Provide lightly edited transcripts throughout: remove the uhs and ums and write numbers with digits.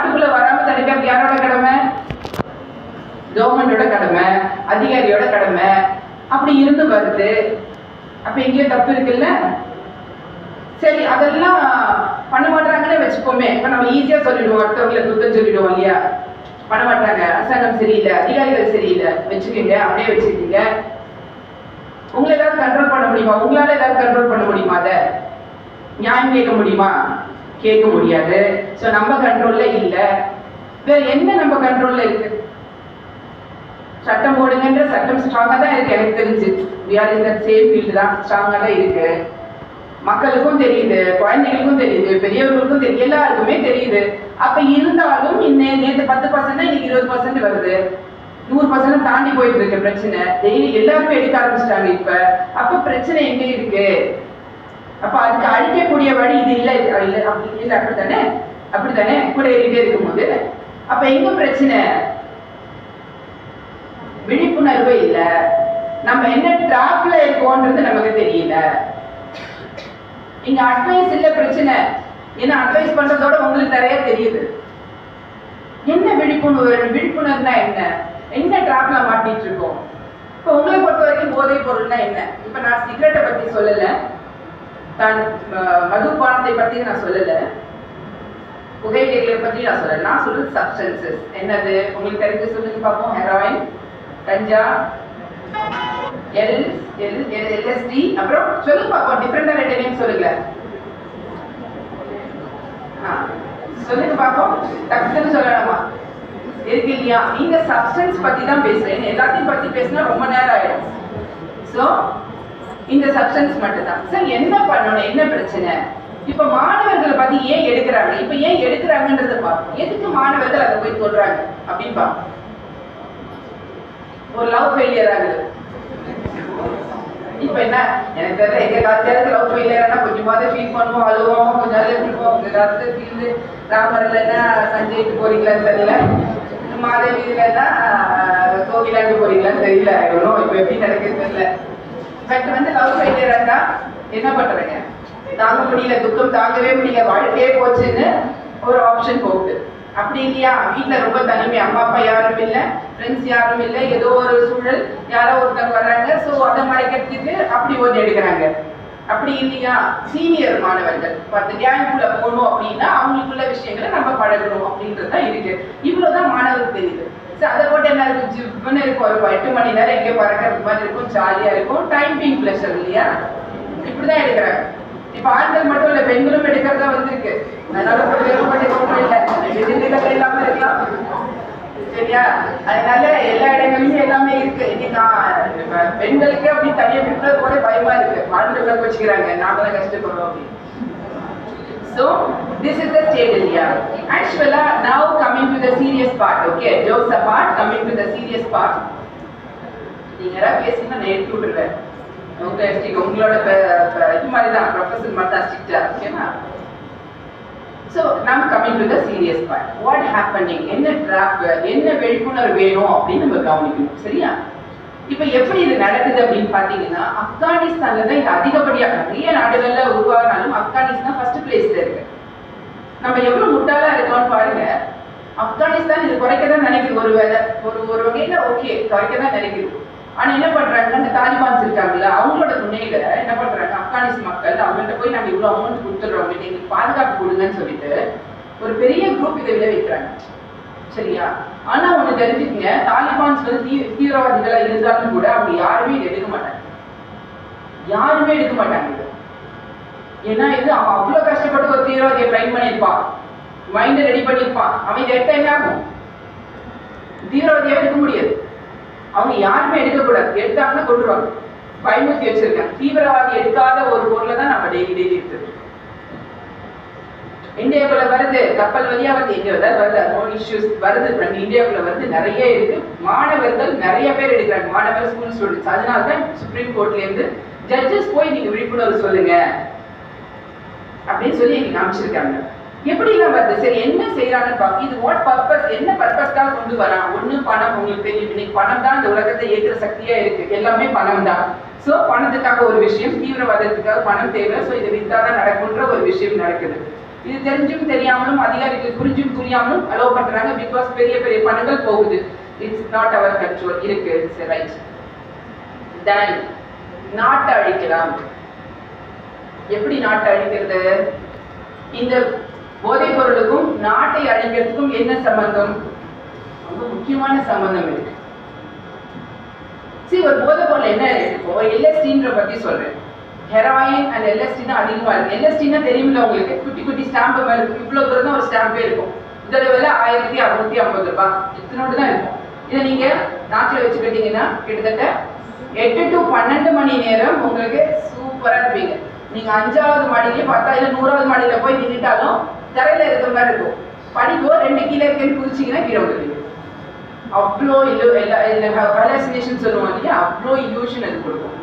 நாட்டுக்குள்ள வராம தடுக்கிறது யாரோட கடமை? கவர்மெண்டோட கடமை, அதிகாரியோட கடமை. அப்படி இருந்து வருது. அப்ப எங்கேயோ தப்பு இருக்குல்ல? சரி, அதெல்லாம் பண்ண மாட்டாங்கன்னு வச்சுக்கோமே. இப்ப நம்ம ஈஸியா சொல்லிடுவோம், அடுத்தவங்களை குத்தம் சொல்லிடுவோம் இல்லையா? பண்ண மாட்டாங்க, அரசாங்கம் சரியில்லை, அதிகாரிகள் சரியில்லை, வச்சுக்கோங்க, அப்படியே வச்சுக்கோங்க. உங்களை ஏதாவது கண்ட்ரோல் பண்ண முடியுமா? உங்களால ஏதாவது கண்ட்ரோல் பண்ண முடியுமா? அதை நியாயம் கேட்க முடியுமா? கேட்க முடியாது. சோ நம்ம கண்ட்ரோல்ல இல்ல. வேற என்ன நம்ம கண்ட்ரோல்ல இருக்கு? சட்டம் போடுங்கன்ற சட்டம் ஸ்ட்ராங்கா தான் இருக்கு. எனக்கு தெரிஞ்சு சேம் ஃபீல்டு தான் ஸ்ட்ராங்கா தான் இருக்கு. மக்களுக்கும் தெரியுது, குழந்தைகளுக்கும் தெரியுது, பெரியவர்களுக்கும் தெரியுது, எல்லாருக்குமே தெரியுது. அப்ப இருந்தாலும் நேற்று 10% இன்னைக்கு 20% வருது, 100% தாண்டி போயிட்டு இருக்கு பிரச்சனை. டெய்லி எல்லாருமே எடுக்க ஆரம்பிச்சிட்டாங்க இப்ப. அப்ப பிரச்சனை எங்க இருக்கு? அப்ப அதுக்கு அழிக்கக்கூடிய வழி இது இல்லை அப்படி இல்லை, அப்படித்தானே? அப்படித்தானே கூட ஏறிட்டே இருக்கும்போது அப்ப எங்க பிரச்சனை? விழிப்புணர்வு இல்ல. நம்ம என்ன டிராப்ல இருக்கோன்றது நமக்கு தெரியல. இங்க அட்வைஸ் இல்ல பிரச்சனை. ஏன்னா அட்வைஸ் பண்றதோட உங்களுக்கு நிறைய தெரியுது. என்ன விழிப்புணர்வு? விழிப்புணர்வுனா என்ன? என்ன டிராப்ல மாட்டிட்டு இருக்கோம்? இப்ப உங்களை பொறுத்த வரைக்கும் போதை பொருள்னா என்ன? இப்ப நான் சிகரெட்டை பத்தி சொல்லல, மதுபானத்தை பத்தி நான் சொல்லல, புகையிலைகளை பத்தி நான் சொல்லல. நான் சொல்றது சப்ஸ்டன்சஸ். என்னது உங்களுக்கு தெரிஞ்சு சொல்லுங்க பார்ப்போம். ஹெராயின், கஞ்சா, LSD, அப்புறம் சொல்லுங்க பார்ப்போம். டிஃபரெண்டா ரெண்டு நேம் சொல்லுங்க. சொல்லுங்க பார்ப்போம். டக்குன்னு சொல்லலாமா? இருக்கு இல்லையா? இந்த சப்ஸ்டன்ஸ் பத்தி தான் பேசுறேன். எல்லாத்தையும் பத்தி பேசினா ரொம்ப நேரம் ஆயிடும். சோ இந்த சப்ஸ்டன்ஸ் மட்டும் தான். சார் என்ன பண்ணணும்? என்ன பிரச்சனை? இப்ப மாணவர்களை பத்தி ஏன் எடுக்கிறாங்க? இப்ப ஏன் எடுக்கிறாங்கன்றத பார்ப்போம். எதுக்கு மாணவர்கள் அதை போய் சொல்றாங்க அப்படின்னு பார்ப்போம். ஒரு லவ் ஃபெயிலியர் ஆகுது. இப்ப என்ன எனக்கு தெரியல, எங்க காலத்துல லவ் ஃபெயிலியர்னா கொஞ்சமாவது ஃபீல் பண்ணுவோம், அழுவோம், கொஞ்ச நாள் இருப்போம். உங்க காலத்துல ஃபீல் ராமர் இல்லைன்னா சஞ்சய்க்கு போறீங்களான்னு தெரியல, மாதவி இல்லைன்னா கோகிலாண்டு போறீங்களான்னு தெரியல. இப்ப எப்படி நடக்குது தெரியல. பட் லவ் ஃபெயிலியர் இருந்தா என்ன பண்றீங்க? தாங்க முடியல, துக்கம் தாங்கவே முடியல, வாழ்க்கையே போச்சுன்னு ஒரு ஆப்ஷன் போகுது. அப்படி இல்லையா? வீட்டுல ரொம்ப தனிமை, அம்மா அப்பா யாரும் இல்லை, ஃப்ரெண்ட்ஸ் யாரும் இல்லை, ஏதோ ஒரு சூழல், யாரோ ஒருத்தர் வர்றாங்க, ஸோ அதை மறைக்கிறதுக்கு அப்படி ஒன்று எடுக்கிறாங்க. அப்படி இல்லையா? சீனியர் மாணவர்கள் பத்து கேங்குள்ள போகணும் அப்படின்னா அவங்களுக்குள்ள விஷயங்களை நம்ம பழகணும் அப்படின்றதுதான் இருக்கு. இவ்வளவுதான் மாணவருக்கு தெரியுது. அதை போட்டு என்ன இருக்கும்? ஜிப்னு இருக்கும். ஒரு 8 மணி நேரம் எங்கேயோ பறக்கிறது மாதிரி இருக்கும், ஜாலியா இருக்கும், டைம் பீங் பிளஷர் இல்லையா? இப்படிதான் எடுக்கிறாங்க. இப்ப ஆண்கள் மட்டும் இல்ல, பெண்களும் எடுக்கிறதா வந்திருக்கு. அதனால இல்லாம இருக்கலாம், சரியா? அதனால எல்லா இடங்களிலும் எல்லாமே இருக்கு. இன்னைக்கு பெண்களுக்கு அப்படி தனியா விட்டுறது கூட பயமா இருக்கு. ஆண்கள் வச்சுக்கிறாங்க, நாம தான் கஷ்டப்படுறோம் அப்படின்னு. So this is the state India. Actually, now coming to the serious part. Okay, jokes apart, coming to the serious part. நீங்க யாராவது பேசினா நான் எடுத்து விட்டுருவேன். உங்களோட இது மாதிரி தான், ப்ரொஃபஸர் மாதிரி தான் ஸ்ட்ரிக்டா. ஓகேவா? So now coming to the serious part. What happening? என்ன ட்ராப், என்ன விழிப்புணர்வு வேணும் அப்படின்னு நம்ம கவனிக்கணும். சரியா? இப்ப எப்படி இது நடக்குது அப்படின்னு பாத்தீங்கன்னா, ஆப்கானிஸ்தான்ல தான் இது அதிகப்படியா, நிறைய நாடுகள்ல உருவாகினாலும் ஆப்கானிஸ்தான் ஃபர்ஸ்ட் பிளேஸ்ல இருக்கு. நம்ம எவ்வளவு முட்டாளா இருக்கோம்னு பாருங்க. ஆப்கானிஸ்தான் இது குறைக்கதான் நினைக்குது. ஒரு வகையில ஓகே, குறைக்கதான் நினைக்குது. ஆனா என்ன பண்றாங்க, அந்த தாலிபான்ஸ் இருக்காங்கல்ல, அவங்களோட துணையில என்ன பண்றாங்க, ஆப்கானிஸ்தான் மக்கள் அவங்கள்ட்ட போய் நாங்க இவ்வளவு அமௌண்ட் கொடுத்துடுறோம், எங்களுக்கு பாதுகாப்பு கொடுங்கன்னு சொல்லிட்டு ஒரு பெரிய குரூப் இதை விளைவிக்கிறாங்க. சரியா? ஆனா ஒண்ணு தெரிஞ்சுக்கங்க, தாலிபான்ஸ் தீவிரவாதிகளா இருந்தாலும் கூட அவங்க யாருமே இதை எடுக்க மாட்டாங்க. யாருமே எடுக்க மாட்டாங்க இது. ஏன்னா இது அவன் அவ்வளவு கஷ்டப்பட்டு ஒரு தீவிரவாதியை ட்ரைன் பண்ணியிருப்பான், மைண்டை ரெடி பண்ணியிருப்பான். அவன் இதை எடுத்தா என்ன ஆகும்? தீவிரவாதியா எடுக்க முடியாது. அவங்க யாருமே எடுக்கக்கூடாது. எடுத்தாங்கன்னா கொண்டுருவாங்க, பயமுறுத்தி வச்சிருக்காங்க. தீவிரவாதி எடுக்காத ஒரு பொருளை தான் நம்ம டெய்லி இருக்குது. இந்தியாவுக்குள்ள வருது, கப்பல் வழியா வருது, எங்க வருது, நோ இஷ்யூஸ் வருது, இந்தியாவுக்குள்ள வருது, நிறைய இருக்கு. மாணவர்கள் நிறைய பேர் எடுக்கிறாங்க, மாணவர் ஸ்கூல் ஸ்டூடெண்ட்ஸ். அதனாலதான் சுப்ரீம் கோர்ட்ல இருந்து ஜட்ஜஸ் போய் நீங்க விழிப்புணர்வு சொல்லுங்க அப்படின்னு சொல்லி எங்களுக்கு காமிச்சிருக்காங்க. எப்படி எல்லாம் வருது? சரி, என்ன செய்யறாங்கன்னு பார்க்க. இது வாட் பர்பஸ், என்ன பர்பஸ்க்காக கொண்டு வரான்? ஒண்ணு பணம். உங்களுக்கு தெரியும், இன்னைக்கு பணம் தான் இந்த உலகத்தை ஏற்ற சக்தியா இருக்கு. எல்லாமே பணம் தான். சோ பணத்துக்காக ஒரு விஷயம், தீவிரவாதத்துக்காக பணம் தேவை. சோ இதை வித்தாதான் நடக்கும்ன்ற ஒரு விஷயம் நடக்குது. இது தெரிஞ்சும் தெரியாமலும் அதிகாரிகள் புரிஞ்சும் புரியாமலும் அலோவ் பண்றாங்க. பிகாஸ் பெரிய பெரிய பணங்கள் போகுது. It's not our control. இருக்கு, ரைட். தென் நாட்டை அழிக்கலாம். எப்படி நாட்டை அழிக்கிறது? இந்த போதைப் பொருளுக்கும் நாட்டை அழிக்கிறதுக்கும் என்ன சம்பந்தம்? ரொம்ப முக்கியமான சம்பந்தம் இருக்கு. சரி, ஒரு போதைப் பொருள் என்ன இருக்கும்? LSD பத்தி சொல்றேன். ஹெராயின் அண்ட் LSD அதிகமா இருக்கு. LSD தெரியுமில்ல உங்களுக்கு? குட்டி குட்டி ஸ்டாம்பு மாதிரி இருக்கும். இவ்வளவு தூரம் தான் ஒரு ஸ்டாம்பே இருக்கும். இதோட விலை 1650 ரூபாய். இத்தனோடு தான் இருக்கும். இதை நீங்க நாட்டில் வச்சுக்கிட்டீங்கன்னா கிட்டத்தட்ட 8 to 12 மணி நேரம் உங்களுக்கு சூப்பரா இருப்பீங்க. நீங்க 5வது மாடியிலே 10 இல்ல 100வது மாடியில போய் நின்றுட்டாலும் தரையில இருக்கிற மாதிரி இருக்கும். படிக்கோ 2 கீழே இருக்குன்னு குதிச்சிங்கன்னா கீழே விடுவீங்க. அவ்வளோ ஹாலுசினேஷன் சொல்லுவோம் இல்லையா, அவ்வளோ இல்யூஷன் அது கொடுக்கும்.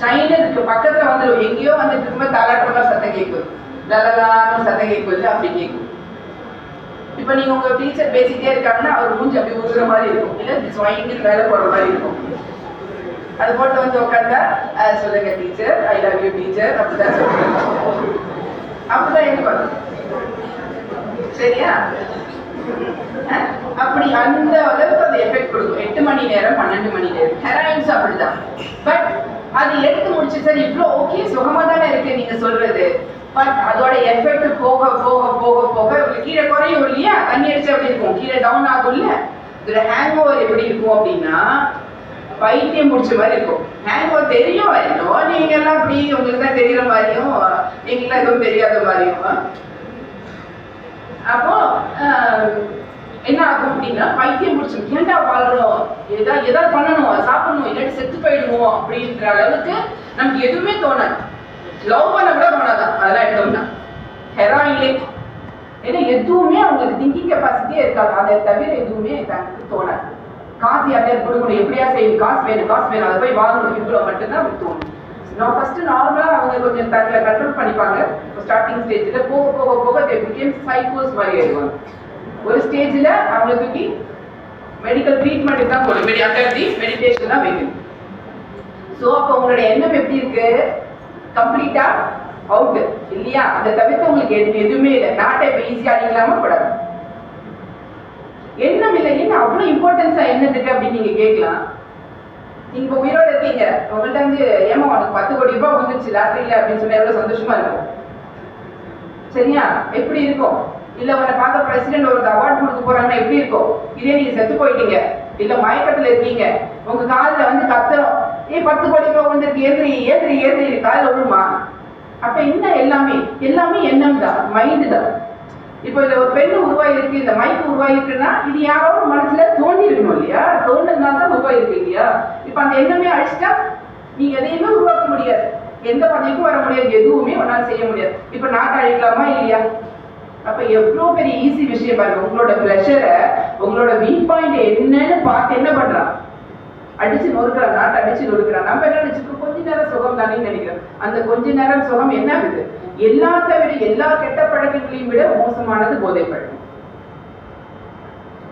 சைனதுக்கு பக்கத்துல வந்துடும். எங்கேயோ வந்துட்டு இருக்கும்போது தாளாட்டமா சத்தம் கேட்கும், லலலான்னு சத்தம் கேட்குது, அப்படி கேட்கும். இப்போ நீங்க உங்க டீச்சர் பேசிட்டே இருக்காங்கன்னா அவர் மூஞ்சி அப்படி உருகிற மாதிரி இருக்கும், இல்லை ஸ்வைங்கில் வேலை போடுற மாதிரி இருக்கும். அது போட்டு வந்து உட்காந்தா சொல்லுங்க teacher, I love you teacher, அப்படிதான் சொல்லுங்க. அப்படிதான் இருப்பாங்க. சரியா? அப்படி அந்த அளவுக்கு அந்த எஃபெக்ட் கொடுக்கும். 8 மணி நேரம் 12 மணி நேரம். ஹெராயின்ஸ் அப்படிதான். பட் அது எடுத்து முடிச்சு சார் இவ்வளோ ஓகே சுகமா தானே இருக்கு நீங்க சொல்றது. பட் அதோட எஃபெக்ட் போக போக போக போக கீழே குறையும் இல்லையா? தண்ணி அடிச்சு அப்படி இருக்கும், கீழே டவுன் ஆகும் இல்ல. இதோட ஹேங் ஓவர் எப்படி இருக்கும் அப்படின்னா பைத்தியம் முடிச்ச மாதிரி இருக்கும். ஹேங் ஓவர் தெரியும் வரணும், நீங்க எல்லாம் அப்படி உங்களுக்கு தான் தெரியற மாதிரியும் நீங்களாம் எதுவும் தெரியாத மாதிரியும். அப்போ என்ன ஆகும் அப்படின்னா பைத்தியம் முடிச்சோம், ஏன்டா வாழ்றோம், ஏதாவது பண்ணணும், சாப்பிடணும், இல்லாட்டி செத்து போயிடுவோம் அப்படின்ற அளவுக்கு நமக்கு எதுவுமே தோணாது. லவ் பண்ண கூட தோணாதான் அதெல்லாம் எடுத்தோம்னா. ஹெராயின்லே ஏன்னா எதுவுமே அவங்களுக்கு திங்கிங் கெப்பாசிட்டியே இருக்காது. அதை தவிர எதுவுமே தனக்கு தோணாது. காசு யார்ட்டையாவது கொடுக்கணும், எப்படியா செய்யும், காசு வேணும் அதை போய் வாங்கணும், இவ்வளோ மட்டும்தான் அவங்களுக்கு தோணும். நான் ஃபர்ஸ்ட் நார்மலாக அவங்க கொஞ்சம் தங்களை கண்ட்ரோல் பண்ணிப்பாங்க ஸ்டார்டிங் ஸ்டேஜில். போக போக போக சைக்கோஸ் மாதிரி ஆயிடுவாங்க. ஒரு ஸ்டேஜில் அவங்களுக்கு மெடிக்கல் ட்ரீட்மெண்ட் தான் போகணும், மெடிடேஷன் தான் வைக்கணும். ஸோ அப்போ உங்களோட எண்ணம் எப்படி இருக்கு? கம்ப்ளீட்டா அவுட் இல்லையா? அதை தவிர்த்து உங்களுக்கு எதுவுமே இல்லை. நாட்டை இப்போ ஈஸியாக அடிக்கலாமா கூடாது. எண்ணம் இல்லை. என்ன அவ்வளோ இம்பார்ட்டன்ஸா என்னதுக்கு அப்படின்னு நீங்க கேட்கலாம். நீங்க இப்போ உயிரோட இருக்கீங்க, உங்கள்ட்ட வந்து ஏமா உனக்கு 10 கோடி ரூபாய் வந்துருச்சு லாட்டரியில அப்படின்னு சொன்னா எவ்வளவு சந்தோஷமா இருக்கும். சரியா? எப்படி இருக்கும்? இல்ல உன்னை பார்க்க பிரசிடென்ட் ஒரு அவார்டு கொடுக்க போறாங்கன்னா எப்படி இருக்கும்? இதே நீங்க செத்து போயிட்டீங்க, இல்ல மயக்கத்துல இருக்கீங்க, உங்க காலில் வந்து கத்துறோம், 10 கோடி ரூபாய் வந்துருக்கு, ஏந்திரி ஏந்திரி ஏந்திரி, காலில் விழுமா? அப்ப என்ன? எல்லாமே எண்ணம் தான், மைண்டு தான். இப்போ இந்த ஒரு பெண்ணு உருவாயிருக்கு, இந்த மைக்கு உருவாயிருக்குன்னா இது யாரோட மனசுல தோண்டி இருக்கணும் இல்லையா? தோண்டினால தான் உருவாயிருக்கு இல்லையா? இப்ப அந்த எண்ணமே அழிச்சிட்டா நீங்க எதையுமே உருவாக்க முடியாது, எந்த பதவிக்கும் வர முடியாது, எதுவுமே ஒன்னால செய்ய முடியாது. இப்ப நாட்டை அழிக்கலாமா இல்லையா? அப்ப எவ்வளவு பெரிய ஈஸி விஷயம் பாருங்க. உங்களோட பிளஷரை, உங்களோட வீக் பாயிண்ட் என்னன்னு பார்த்து என்ன பண்றான்? அடிச்சு நொறுக்கிறான், நாட்டை அடிச்சு நொறுக்கிறான். நம்ம என்ன நினைச்சிருக்கோம்? கொஞ்ச நேரம் சுகம் தானே நினைக்கிறோம். அந்த கொஞ்ச நேரம் சுகம் என்ன ஆகுது? எல்லாத்த விட, எல்லா கெட்ட பழக்கங்களையும் விட மோசமானது போதை பழக்கம்.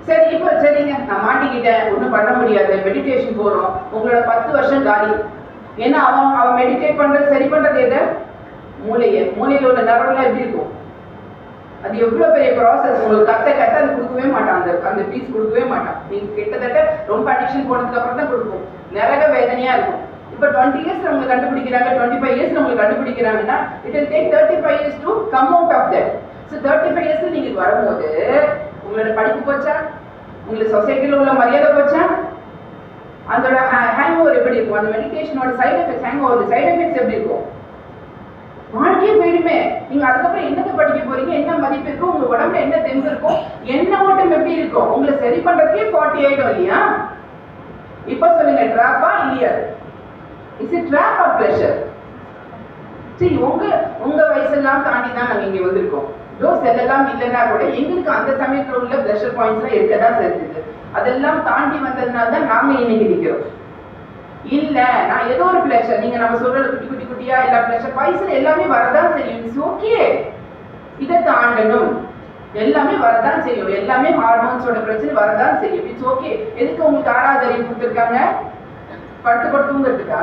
சரி, இப்ப சரிங்க நான் மாட்டிக்கிட்டேன், ஒன்றும் பண்ண முடியாது, மெடிடேஷன் போறோம், உங்களோட 10 வருஷம் காலி. ஏன்னா அவன் மெடிடேட் பண்றது சரி பண்றது எதை? மூளையில உள்ள நரம்புலாம் எப்படி இருக்கும்? அது எவ்வளவு பெரிய ப்ராசஸ். உங்களுக்கு கட்ட அது கொடுக்கவே மாட்டான், அந்த பீஸ் கொடுக்கவே மாட்டான். நீங்க கிட்டத்தட்ட ரொம்ப அடிக்ஷன் போனதுக்கு அப்புறம் தான் கொடுக்கும். நரக வேதனையா இருக்கும். இப்போ 20 இயர்ஸ் உங்களுக்கு கண்டுபிடிக்கிறாங்க, 25 இயர்ஸ் உங்களுக்கு கண்டுபிடிக்கிறாங்கன்னா it will take 35 years to come out of that. So 35 years நீங்க வரும்போது உங்களோட படிப்பு போச்சா? உங்களுக்கு சொசைட்டில உள்ள மரியாதை போச்சா? அதோட ஹேங் ஓவர் எப்படி இருக்கும்? அந்த மெடிடேஷனோட side effects, hangover side effects எப்படி இருக்கும்? வாழ்க்கையே போயிடுமே. நீங்க அதுக்கப்புறம் என்னத்தை படிக்க போறீங்க, என்ன மதிப்பு இருக்கும், உங்க உடம்புல என்ன தெம்பு இருக்கும், என்ன ஓட்டம் எப்படி இருக்கும்? உங்களை சரி பண்றதுக்கே 40 ஆயிடும் இல்லையா? இப்ப சொல்லுங்க, ட்ராப்பா இல்லையா? It's a trap or pleasure? சரி, உங்க வயசெல்லாம் தாண்டி தான் நாங்க இங்க வந்திருக்கோம். டோஸ் எல்லாம் இல்லைன்னா கூட எங்களுக்கு அந்த சமயத்துல உள்ள ப்ளஷர் பாயிண்ட்ஸ்லாம் இருக்கதான் செஞ்சது. அதெல்லாம் தாண்டி வந்ததுனால தான் நாங்க இன்னைக்கு நிற்கிறோம். இல்ல நான் ஏதோ ஒரு ப்ளஷர், நீங்க நம்ம சொல்றது குட்டி குட்டியா எல்லா ப்ளஷர் வயசுல எல்லாமே வரதான் செய்யும். இட்ஸ் ஓகே, இதை தாண்டணும். எல்லாமே வரதான் செய்யும், எல்லாமே ஹார்மோன்ஸோட பிரச்சனை வரதான் செய்யும். It's okay. எதுக்கு உங்களுக்கு 6வது அறிவு கொடுத்துருக்காங்க? படுத்து தூங்குறதுக்கா?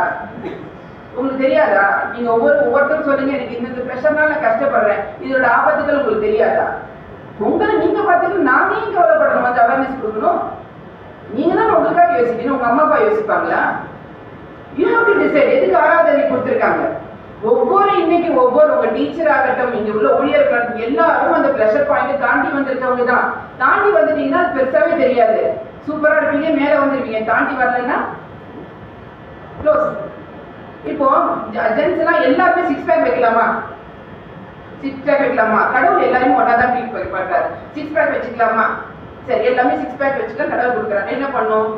உங்களுக்கு தெரியாதா? நீங்க ஒவ்வொருத்தரும் சொல்லுங்க, எனக்கு இந்த ப்ரெஷர்னால நான் கஷ்டப்படுறேன், இதோட ஆபத்துகள் உங்களுக்கு தெரியாதா? உங்களை நீங்க பார்த்துட்டு நாங்க ஏன் கவலைப்படணும்? அந்த அவேர்னஸ் கொடுக்கணும். நீங்க தான் உங்களுக்காக யோசிக்கணும். உங்க அம்மா அப்பா யோசிப்பாங்களா? You have to decide. எதுக்கு ஆராதனை கொடுத்துருக்காங்க? இன்னைக்கு ஒவ்வொரு உங்க டீச்சர் ஆகட்டும், இங்க உள்ள ஊழியர்கள் எல்லாரும் அந்த ப்ரெஷர் பாயிண்ட் தாண்டி வந்திருக்கவங்க தான். தாண்டி வந்துட்டீங்கன்னா அது பெருசாவே தெரியாது, சூப்பரா இருப்பீங்க, மேல வந்துருவீங்க. தாண்டி வரலன்னா க்ளோஸ். இப்போ ஜென்ஸ் எல்லாம் எல்லாருமே 6 பேக் வைக்கலாமா? 6 பேக் வைக்கலாமா? கடவுள் எல்லாரையும் ஒன்னா தான் ட்ரீட் பண்றாரு. 6 பேக் வச்சுக்கலாமா? சரி, எல்லாமே 6 பேக் வச்சுக்கலாம். கடவுள் கொடுக்குறாரு. என்ன பண்ணும்?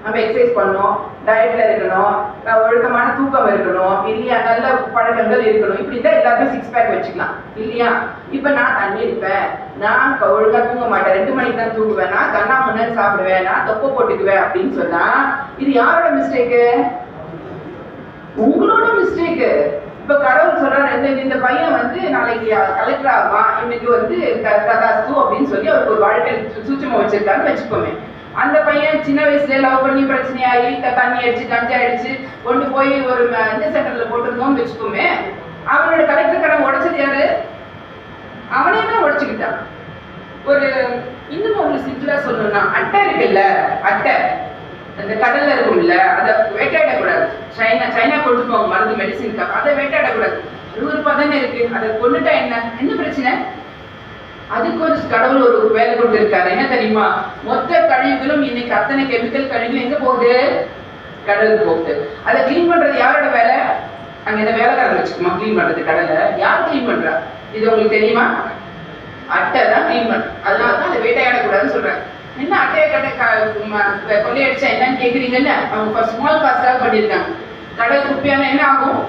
நம்ம எக்ஸசைஸ் பண்ணணும், டயட்ல இருக்கணும், ஒழுக்கமான தூக்கம் இருக்கணும், இல்லையா, நல்ல பழக்கங்கள் இருக்கணும். இப்படி தான் எல்லாருமே 6 பேக் வச்சுக்கலாம், இல்லையா? இப்ப நான் தண்ணி இருப்பேன், நான் ஒழுங்கா தூங்க மாட்டேன், 2 மணிக்கு தான் தூங்குவேன், நான் கண்ணா முன்னு சாப்பிடுவேன், நான் தொப்பை போட்டுக்குவேன் அப்படின்னு சொன்னா இது யாரோட மிஸ்டேக்கு? உங்களோட மிஸ்டேக்கு. இப்ப கடவுள் சொல்றாரு, இந்த பையன் நாளைக்கு கலெக்டர் ஆகுவான், இன்னைக்கு கதாஸ்து அப்படின்னு சொல்லி அவருக்கு ஒரு வாழ்க்கை சூட்சமா வச்சிருக்காருன்னு வச்சுக்கோமே. அந்த பையன் சின்ன வயசுல லவ் பண்ணி பிரச்சனையாகி தண்ணி அடிச்சு கஞ்சா அடிச்சு கொண்டு போய் ஒரு இந்த சென்டர்ல போட்டிருந்தோம்னு வச்சுக்கோமே. அவனோட கலெக்டர் கடை உடைச்சது யாரு? அவனே தான் உடைச்சுக்கிட்டான். இன்னும் உங்களுக்கு சிம்பிளா சொல்லணும்னா, அட்டை இருக்குல்ல, அட்டை அந்த கடல்ல இருக்கும்ல, அதை வேட்டையாடக்கூடாது. சைனா கொண்டு போவாங்க மருந்து மெடிசின்காக, அதை வேட்டையாடக்கூடாது. ரூபா தானே இருக்கு, அதை கொண்டுட்டா என்ன பிரச்சனை? அதுக்கு ஒரு கடவுள் ஒரு வேலை கொண்டு இருக்காரு. என்ன தெரியுமா? மொத்த கழிவுகளும் இன்னைக்கு அத்தனை கெமிக்கல் கழிவு எங்க போகுது? கடலுக்கு போகுது. அதை கிளீன் பண்றது யாரோட வேலை? அங்க இந்த வேலைக்காரங்க வச்சுக்கோமா கிளீன் பண்றது கடலை. யார் கிளீன் பண்றா? இது உங்களுக்கு தெரியுமா? அட்டை தான் கிளீன் பண்ற. அதனாலதான் அதை வேட்டையாடக்கூடாதுன்னு சொல்றாங்க. என்ன அட்டையை கொள்ளையடிச்சா என்னன்னு கேக்குறீங்கல்ல? அவங்க ஸ்மால் காஸ்டாக பண்ணியிருக்காங்க. கடல் குப்பையான என்ன ஆகும்?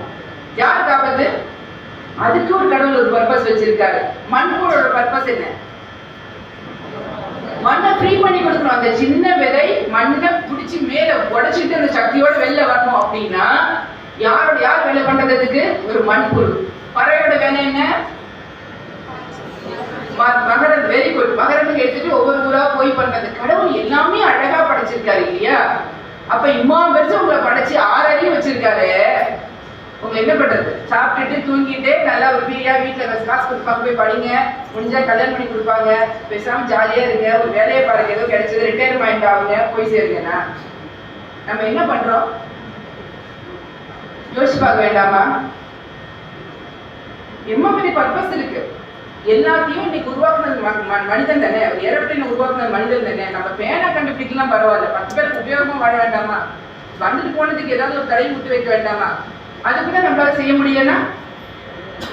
யார் காப்பது? அதுக்கு ஒரு கடவுள் ஒரு பர்பஸ் வச்சிருக்காரு. மண்புழோட பர்பஸ் என்ன? மண்ணை ஃப்ரீ பண்ணி கொடுக்கணும். அந்த சின்ன விதை மண்ணை பிடிச்சி மேல உடைச்சிட்டு அந்த சக்தியோட வெளில வரணும். அப்படின்னா யார் வேலை பண்றதுக்கு? ஒரு மண்புழு. பறவையோட வேலை என்ன? மகரன். Very good. மகரனுக்கு எடுத்துட்டு ஒவ்வொரு ஊரா போய் பண்றது. கடவுள் எல்லாமே அழகா படைச்சிருக்காரு, இல்லையா? அப்ப இம்மா பெருசு உங்களை படைச்சு 6 அறிவு வச்சிருக்காரு. உங்களை என்ன பண்றது? சாப்பிட்டுட்டு தூங்கிட்டு நல்லா ஒரு ஃப்ரீயா வீட்டுல காசு கொடுப்பாங்க, போய் படிங்க, முடிஞ்சா கல்யாணம் பண்ணி கொடுப்பாங்க, பேசாம ஜாலியா இருங்க, ஒரு வேலையை பாருங்க, ஏதோ கிடைச்சது ரிட்டையர்மெண்ட் ஆகுங்க, போய் சேருங்கண்ணா. நம்ம என்ன பண்றோம்? யோசிச்சு பார்க்க வேண்டாமா? எம்மாதிரி பர்பஸ் இருக்கு. எல்லாத்தையும் இன்னைக்கு உருவாக்குனது மனிதன் தானே. ஒரு ஏரோப்ளேன் உருவாக்குனது மனிதன் தானே. நம்ம பேனா கண்டுபிடிக்கலாம் பரவாயில்ல, 10 பேருக்கு உபயோகமா வாழ வேண்டாமா? வந்துட்டு போனதுக்கு ஏதாவது ஒரு தடை விட்டு வைக்க வேண்டாமா? அது கூட நம்மளால செய்ய முடியலன்னா